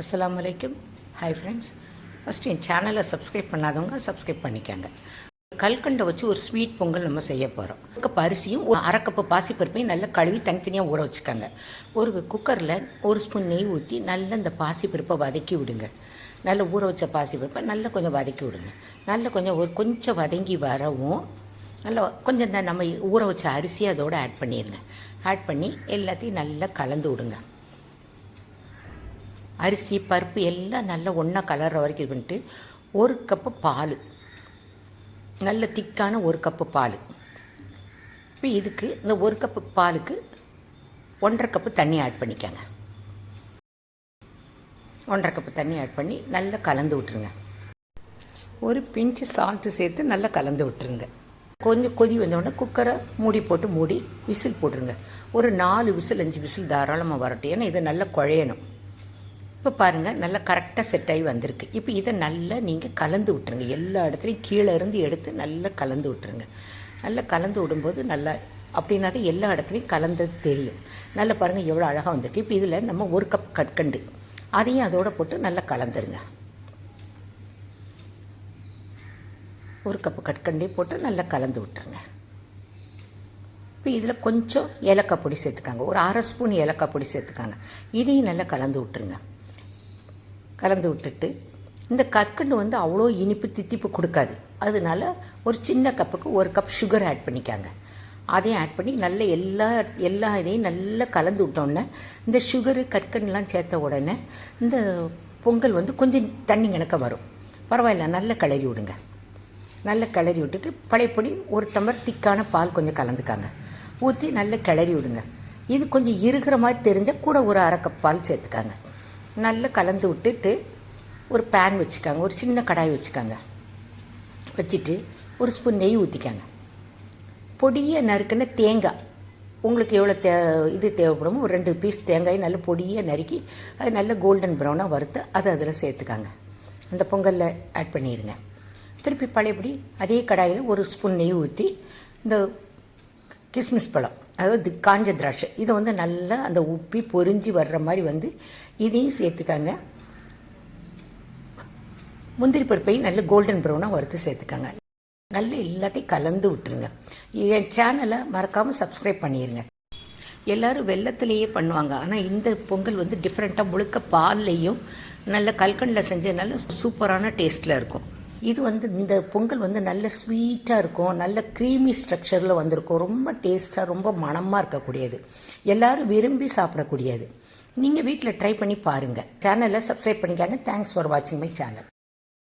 அஸ்ஸலாமு அலைக்கும். Hi friends. First என் சேனலை சப்ஸ்கிரைப் பண்ணாதவங்க சப்ஸ்கிரைப் பண்ணிக்கோங்க. கல்கண்டை வச்சு ஒரு ஸ்வீட் பொங்கல் நம்ம செய்ய போகிறோம். கப் அரிசியும் ஒரு அரை கப்பு பாசிப்பருப்பையும் நல்லா கழுவி தனித்தனியாக ஊற வச்சுக்கோங்க. ஒரு குக்கரில் ஒரு ஸ்பூன் நெய் ஊற்றி நல்லா இந்த பாசிப்பருப்பை வதக்கி விடுங்க. நல்லா ஊற வச்ச பாசிப்பருப்பை நல்லா கொஞ்சம் வதக்கி விடுங்க. நல்லா கொஞ்சம் வதங்கி வரவும் நல்லா கொஞ்சம் இந்த நம்ம ஊற வச்ச அரிசி அதோடு ஆட் பண்ணிடுங்க. ஆட் பண்ணி எல்லாத்தையும் நல்லா கலந்து விடுங்க. அரிசி பருப்பு எல்லாம் நல்லா ஒன்றா கலர்ற வரைக்கும் இது பண்ணிட்டு ஒரு கப்பு பால், நல்ல திக்கான ஒரு கப்பு பால். இப்போ இதுக்கு இந்த ஒரு கப்பு பாலுக்கு 1.5 கப்பு தண்ணி ஆட் பண்ணிக்கோங்க. 1.5 கப்பு தண்ணி ஆட் பண்ணி நல்லா கலந்து விட்டுருங்க. ஒரு பிஞ்சு சால்ட்டு சேர்த்து நல்லா கலந்து விட்டுருங்க. கொஞ்சம் கொதி வந்தோடனே குக்கரை மூடி விசில் போட்டுருங்க. ஒரு 4 விசில் 5 விசில் தாராளமாக வரட்டும். ஏன்னா இதை நல்லா குழையணும். இப்போ பாருங்கள், நல்லா கரெக்டாக செட் ஆகி வந்திருக்கு. இப்போ இதை நல்லா நீங்கள் கலந்து விட்டுருங்க. எல்லா இடத்துலையும் கீழே இருந்து எடுத்து நல்லா கலந்து விட்டுருங்க. நல்லா கலந்து விடும்போது நல்லா அப்படின்னா தான் எல்லா இடத்துலையும் கலந்தது தெரியும். நல்லா பாருங்கள் எவ்வளோ அழகாக வந்திருக்கு. இப்போ இதில் நம்ம 1 கப் கற்கண்டு அதையும் அதோடு போட்டு நல்லா கலந்துருங்க. 1 கப்பு கற்கண்டையும் போட்டு நல்லா கலந்து விட்டுருங்க. இப்போ இதில் கொஞ்சம் ஏலக்காய் பொடி சேர்த்துக்காங்க. ஒரு 1/2 ஸ்பூன் ஏலக்காய் பொடி சேர்த்துக்காங்க. இதையும் நல்லா கலந்து விட்டுருங்க. கலந்து விட்டுட்டு இந்த கற்கண்டு அவ்வளோ இனிப்பு தித்திப்பு கொடுக்காது. அதனால ஒரு சின்ன கப்புக்கு 1 கப் சுகர் ஆட் பண்ணிக்காங்க. அதையும் ஆட் பண்ணி நல்ல எல்லா இதையும் நல்லா கலந்து விட்டோன்னே இந்த சுகரு கற்கண்டுலாம் சேர்த்த உடனே இந்த பொங்கல் கொஞ்சம் தண்ணி கணக்க வரும். பரவாயில்ல, நல்லா கிளறி விடுங்க. நல்லா கிளறி விட்டுட்டு பழையப்பொடி 1 டம்ளர் திக்கான பால் கொஞ்சம் கலந்துக்காங்க. ஊற்றி நல்லா கிளறி விடுங்க. இது கொஞ்சம் இருக்கிற மாதிரி தெரிஞ்சால் கூட ஒரு 1/2 கப் பால் சேர்த்துக்காங்க. நல்லா கலந்து விட்டுட்டு ஒரு பேன் வச்சுக்காங்க. ஒரு சின்ன கடாய் வச்சுக்காங்க. வச்சுட்டு ஒரு ஸ்பூன் நெய் ஊற்றிக்காங்க. பொடியை நறுக்குன தேங்காய் உங்களுக்கு எவ்வளோ இது தேவைப்படுமோ ஒரு 2 பீஸ் தேங்காய் நல்ல பொடியை நறுக்கி அது நல்ல கோல்டன் ப்ரௌனாக வறுத்து அதை அதில் சேர்த்துக்காங்க. அந்த பொங்கலில் ஆட் பண்ணிடுங்க. திருப்பி பழையபடி அதே கடாயில் ஒரு ஸ்பூன் நெய் ஊற்றி இந்த கிஸ்மிஸ் பழம், அதாவது காஞ்ச திராட்சை, இதை நல்லா அந்த உப்பி பொரிஞ்சு வர்ற மாதிரி இதையும் சேர்த்துக்காங்க. முந்திரி பருப்பையும் நல்ல கோல்டன் ப்ரௌனாக வறுத்து சேர்த்துக்காங்க. நல்லா எல்லாத்தையும் கலந்து விட்டுருங்க. என் சேனலை மறக்காமல் சப்ஸ்கிரைப் பண்ணிடுங்க. எல்லோரும் வெல்லத்துலேயே பண்ணுவாங்க. ஆனால் இந்த பொங்கல் டிஃப்ரெண்ட்டாக முழுக்க பால்லையும் நல்ல கல்கண்டில் செஞ்சதுனால சூப்பரான டேஸ்ட்டில் இருக்கும். இது இந்த பொங்கல் நல்ல ஸ்வீட்டாக இருக்கும். நல்ல க்ரீமி ஸ்ட்ரக்சரில் வந்திருக்கும். ரொம்ப டேஸ்ட்டாக ரொம்ப மணமாக இருக்கக்கூடியது. எல்லோரும் விரும்பி சாப்பிடக்கூடியது. நீங்கள் வீட்டில் ட்ரை பண்ணி பாருங்கள். சேனலை சப்ஸ்கிரைப் பண்ணிக்காங்க. தேங்க்ஸ் ஃபார் வாட்சிங் மை சேனல்.